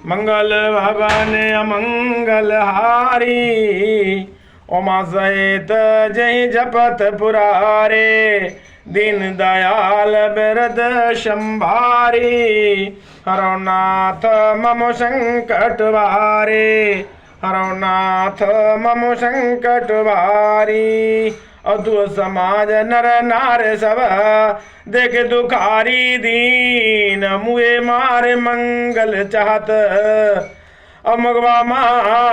मंगल भवन अमंगल हारी, उमा सहित जय जपत पुरारे, दीन दयाल बिरद संभारी, हरो नाथ मम संकट भारे, हरो नाथ मम संकट भारी। अधु समाज नर नार सब देख दुखारी, दीन मुए मारे मंगल चाहत, अमगवा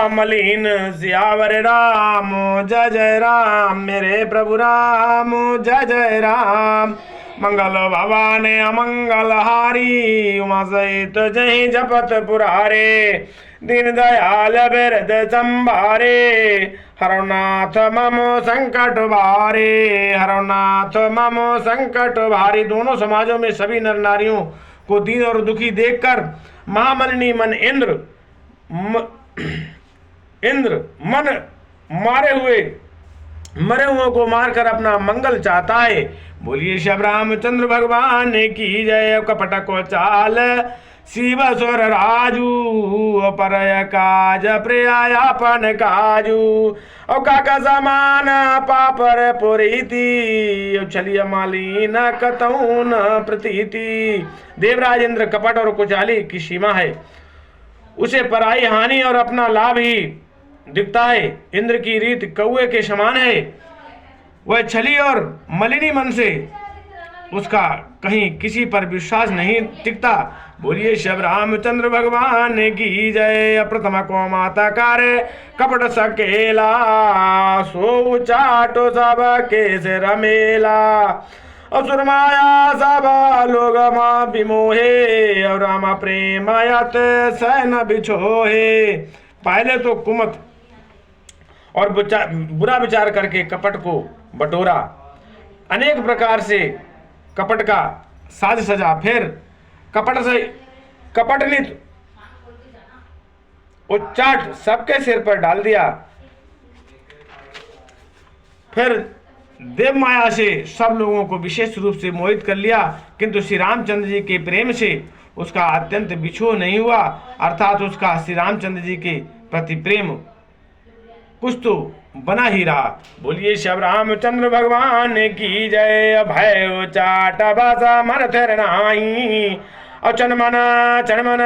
मलिन सियावर राम, जय जय राम मेरे प्रभु राम, जय जय राम। मंगल भवन अमंगल हारी, उमा सहित जय जपत पुरारे, दीन दयाल बिरद संभारे, हरो नाथ मम संकट भारे, हरो नाथ मम संकट भारी। दोनों समाजों में सभी नर नारियों को दीन और दुखी देखकर महामलिनी मन इंद्र मन मरे हुओं को मारकर अपना मंगल चाहता है। बोलिए श्री रामचंद्र भगवान की जय। कपट को चाल शिव स्वर राजू, परय काज प्रियापन काजू, और काका समान पापर पुरीति, छलिय मालिन कतौन प्रतीति। देवराज इंद्र कपट और कुचाली की सीमा है, उसे पराई हानि और अपना लाभ ही दिखता है। इंद्र की रीत कौए के समान है, वह छली और मलिनी मन से उसका कहीं किसी पर विश्वास नहीं टिकता। बोलिए शिव रामचंद्र भगवान की जय। अप्रथम को माता कार्य कपट सकेला, सो चाटो सब के से रमेला, असुर माया सब लोग माँ विमोहे, और रामा प्रेम यत सैन बिछोहे। पहले तो कुमत और बुरा विचार करके कपट को बटोरा, अनेक प्रकार से कपट का साज सजा, फिर कपटलित उच्चाट सबके सिर पर डाल दिया, फिर देव माया से सब लोगों को विशेष रूप से मोहित कर लिया, किंतु श्री रामचंद्र जी के प्रेम से उसका अत्यंत बिछोह नहीं हुआ, अर्थात उसका श्री रामचंद्र जी के प्रति प्रेम कुछ तो बना ही रहा। बोलिए शिव रामचंद्र भगवान की जय। भय चाट भाषा मन थिर नाही, अचन मन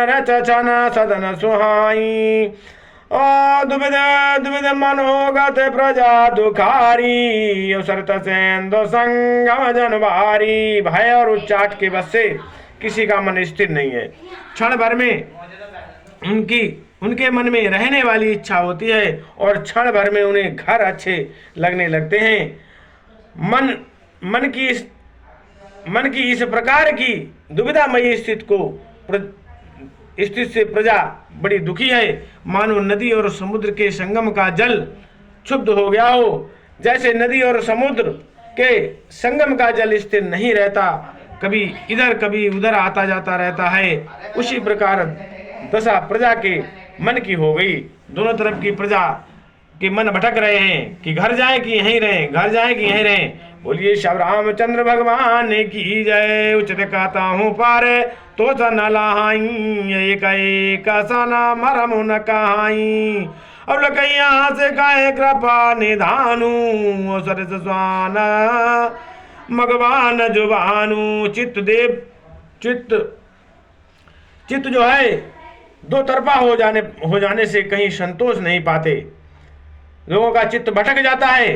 रच छन सदन सुहाई, दुविध मनोगत प्रजा दुखारी, सरत सेंदो संगम जनवारी। भय और उच्चाट के बस से किसी का मन स्थिर नहीं है। क्षण भर में उनके मन में रहने वाली इच्छा होती है और क्षण भर में उन्हें घर अच्छे लगने लगते हैं। मन की इस प्रकार की दुविधामयी स्थिति से प्रजा बड़ी दुखी है, मानो नदी और समुद्र के संगम का जल क्षुब्ध हो गया हो। जैसे नदी और समुद्र के संगम का जल स्थिर नहीं रहता, कभी इधर कभी उधर आता जाता रहता है, उसी प्रकार दशा प्रजा के मन की हो गई। दोनों तरफ की प्रजा के मन भटक रहे हैं कि घर जाए कि यहीं रहें, घर जाए कि यहीं रहें। बोलिए श्री रामचंद्र भगवान की जय। उचित कहता हूँ पारे तो न लाहाई, एक सना मरम न कहाई, अब लकैया से गाय कृपा निधानु, सरस स्वान मगवान जुबानु। चित्त जो है दो तरफा हो जाने से कहीं संतोष नहीं पाते, लोगों का चित्त भटक जाता है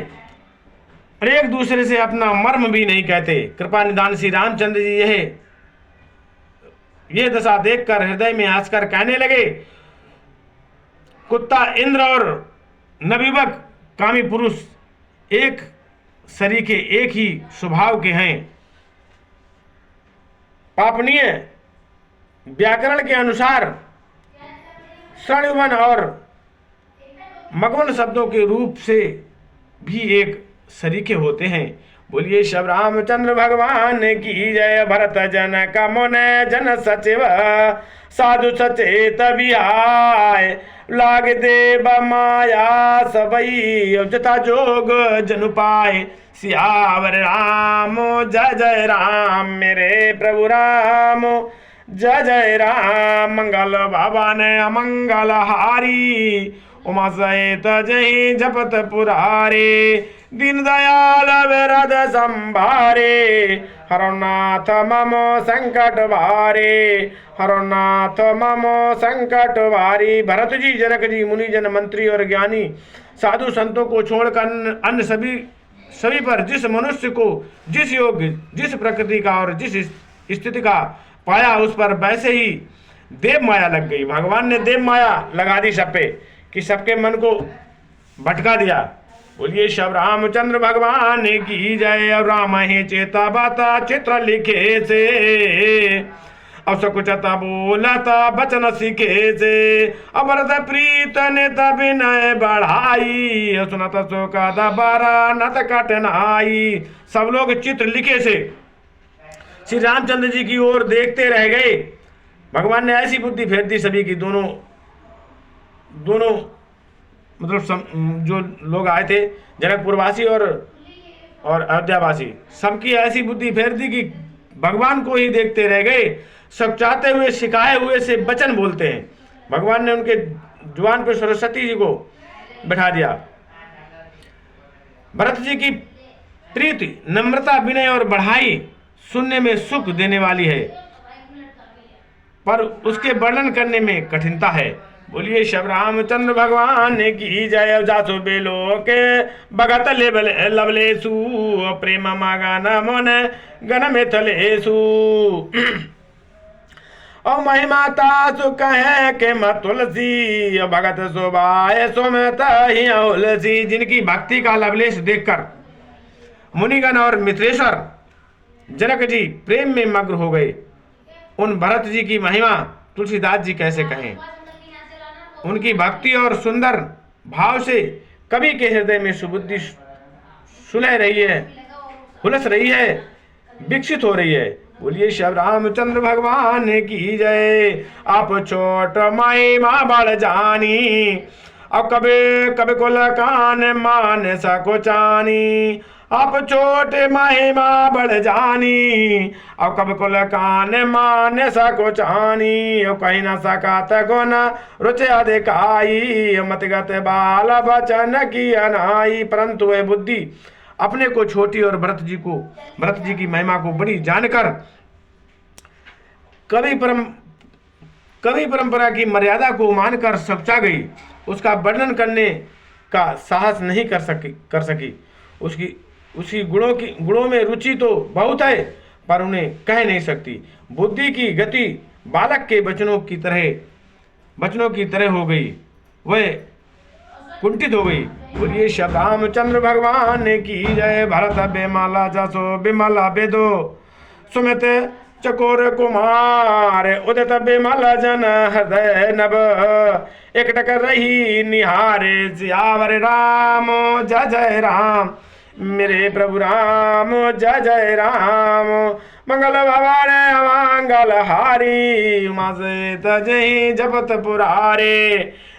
और एक दूसरे से अपना मर्म भी नहीं कहते। कृपा निदान श्री रामचंद्र जी ये दशा देखकर हृदय में हंसकर कहने लगे, कुत्ता इंद्र और नबीबक कामी पुरुष एक सरीखे एक ही स्वभाव के हैं। पापनीय व्याकरण के अनुसार षणवन और मगवन शब्दों के रूप से भी एक सरीखे होते हैं। बोलिए शिव रामचंद्र भगवान की जय। भरत जन का मुन जन सचिव, साधु सचेत बिहाय, लाग देव माया सबई, जता जोग जनु पाए। सियावर राम जय जय राम मेरे प्रभु राम, जय जय राम। मंगल भवन अमंगल हारी, उमा सहित जय जपत पुरारे। दीन दयाल विरद संभारे, हरनाथ मम संकट भारे, हरनाथ मम संकट भारी। भरत जी, जनक जी, मुनिजन, मंत्री और ज्ञानी साधु संतों को छोड़कर अन्य सभी पर जिस मनुष्य को जिस योग्य, जिस प्रकृति का और जिस स्थिति का पाया, उस पर वैसे ही देव माया लग गई। भगवान ने देव माया लगा दी सब पे, कि सबके मन को भटका दिया। बोलिए शब रामचंद्र भगवान की जय। और राम ही चेता बाता चित्र लिखे से, अब सकुचता बोलता बचन सीखे से। अमरत प्रीत ने विनय बढ़ाई, सुनत शोक दबारा नत कटनाई। सब लोग चित्र लिखे से श्री रामचंद्र जी की ओर देखते रह गए। भगवान ने ऐसी बुद्धि फेर दी सभी की, दोनों मतलब जो लोग आए थे, जनकपुरवासी और अयोध्यावासी, सबकी ऐसी बुद्धि फेर दी कि भगवान को ही देखते रह गए। सब चाहते हुए सिखाए हुए से वचन बोलते हैं। भगवान ने उनके जुबान पर सरस्वती जी को बैठा दिया। भरत जी की प्रीति, नम्रता, विनय और बढ़ाई सुनने में सुख देने वाली है, पर उसके वर्णन करने में कठिनता है। बोलिए शब रामचंद्र भगवान की जय। जासो बेलो के भगत लवलेसु, प्रेम मगन मन गन में थलेसु। और महिमा तासु कहे के मत तुलसी, भगत शोभाए सुमत ही तुलसी। जिनकी भक्ति का लवलेश देखकर मुनिगण और मित्रेश्वर जनक जी प्रेम में मग्न हो गए। उन भरत जी की महिमा तुलसीदास जी कैसे कहें। उनकी भक्ति और सुंदर भाव से कवि के हृदय में सुबुद्धि सुलह रही है, हुलस रही है, विकसित हो रही है। बोलिए शब रामचंद्र भगवान की जय। आप छोट महिमा बढ़ जानी, अब कभी कभी कुल कान मान सको चानी। आप छोटे महिमा बढ़ जानी, अब कब कुल कान मान सको चानी। अब कहीं न सकत गुण रुचि अधिकाई, मतिगत बाल बचन की अनाई। परंतु वह बुद्धि अपने को छोटी और भरत जी की महिमा को बड़ी जानकर कवि परंपरा की मर्यादा को मानकर सचा गई। उसका वर्णन करने का साहस नहीं कर सकी। उसकी गुणों में रुचि तो बहुत है, पर उन्हें कह नहीं सकती। बुद्धि की गति बालक के बचनों की तरह हो गई, वह कुंठित हो गई। बोलिए शब रामचंद्र भगवान की जय। भरत बेमाला जसो बिमला बेदो, सुमित चकोर कुमार उदित बिमल जन हृदय नभ। एकटक रही निहारे सियावर राम, जय जय राम मेरे प्रभु राम, जय जय राम। मंगल भवन अमंगल हारी, उमा सहित जय जपत पुरारे।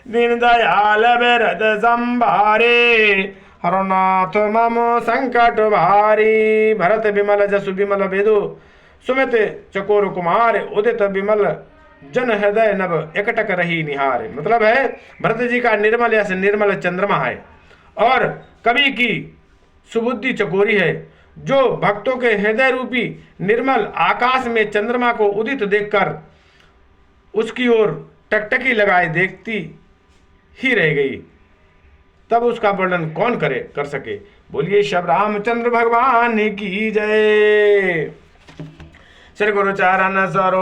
दीन दयाल विरद संभारे, हरनाथ मम संकट भारी। भरत बिमल जसु बिमल बेदो, सुमित चकोर कुमार उदित बिमल जन हृदय नभ। एकटक रही निहार, मतलब है भरत जी का निर्मल या निर्मल चंद्रमा है, और कवि की सुबुद्धि चकोरी है, जो भक्तों के हृदय रूपी निर्मल आकाश में चंद्रमा को उदित देखकर उसकी ओर टकटकी लगाए देखती ही रह गई। तब उसका वर्णन कौन कर सके। बोलिए शब रामचंद्र भगवान की जय। श्री गुरु चरण सरो